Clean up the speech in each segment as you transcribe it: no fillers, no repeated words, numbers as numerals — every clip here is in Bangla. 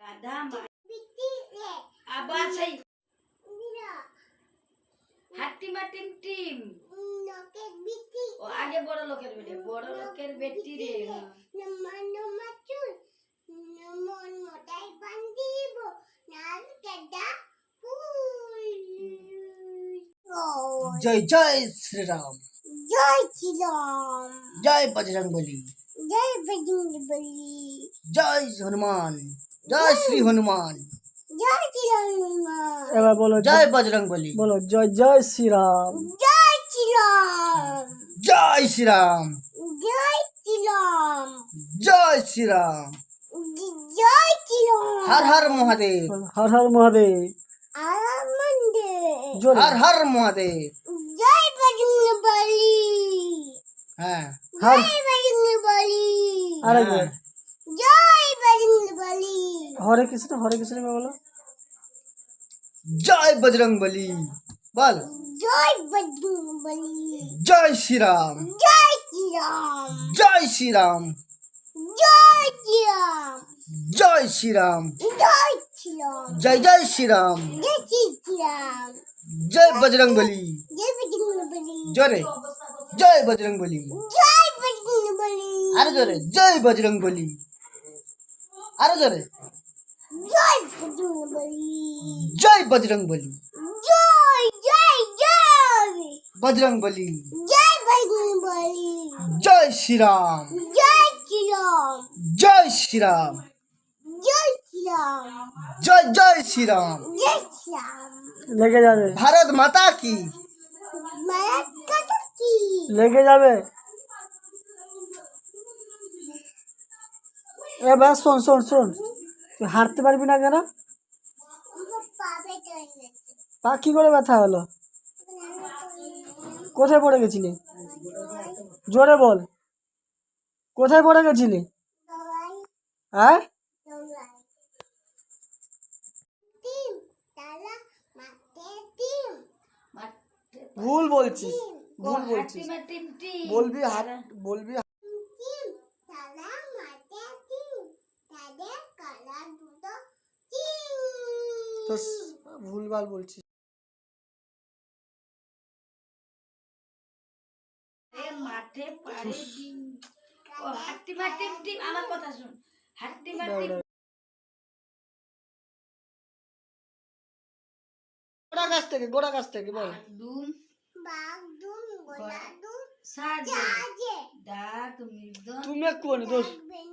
আধা আবার সেই হাতিমা টিম টিম ও আগে বড় লোকের বেটি রে जय जय श्री राम, जय श्री राम, जय बजरंगबली, जय बजरंगबली, जय हनुमान, जय श्री हनुमान। जय श्री हनुमान। এবার বলো जय बजरंगबली, বলো জয় জয় শ্রীরাম। जय श्री राम, जय श्री राम, जय श्री राम, जय श्री राम। जय श्री राम। हर हर महादेव, হর হর মহাদেব। आनंद। জোরে हर हर महादेव। जय बजरंगबली, हाँ হর जय बजरंगबली, আরেকবার जय बजरंगबली, হরে কৃষ্ণ বলো। जय बजरंगबली, बोल जय बजरंगबली, जय श्री राम, जय श्री राम, जय श्री राम, जय श्री राम, जय श्री राम, जय श्री राम, जय जय श्री राम, जय श्री राम, जय बजरंगबली, जय बजरंगबली, जोरे जय बजरंगबली, जय बजरंगबली, अरे जोरे जय बजरंगबली, अरे जोरे जय बजरंगबली, जय बजरंगबली, जय जय जय बजरंगबली, जय बजरंगबली, जय श्री राम, जय श्री राम, जय श्री राम, जय श्री राम, जय जय श्री राम। जय श्री राम। লেগে যাবে भारत माता की भारत माता की। লেগে যাবে। এবার শোন শোন শোন, তুই হাঁটতে পারবি না কেন? পাবে তো পা কি করে ব্যথা হলো? কোথায় পড়ে গেছিলি? জোরে বল, কোথায় পড়ে গেছিলি? সবাই হ্যাঁ সবাই টিম তালা মাতে টিম ভুল বলছিস, ভুল বলছিস। হাতিমা টিম টিম বলবি হাত বলবি টিম তালা মাতে টিম তাদের কালার দুটো টিম। তো ভুলভাল বলছিস। মাঠে পাড়ে ডিম ও হাতিমা টিম টিম আমার কথা শুন হাতিমা টিম গোড়া গাছ থেকে বল। দুম বাঘ দুম গোলা দুম সাজে সাজে ডাক মির্দন তুমি একটু দোষ থাকবেন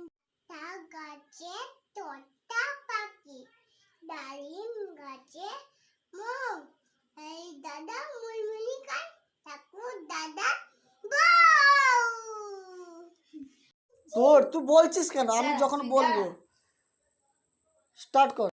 তা গাছে তোতা পাখি ডালিম গাছে মৌ এই দাদা মুলমুলি খান ঠাকুর দাদা বউ। তোর তুই বলছিস কেন? আমি যখন বলবো স্টার্ট কর।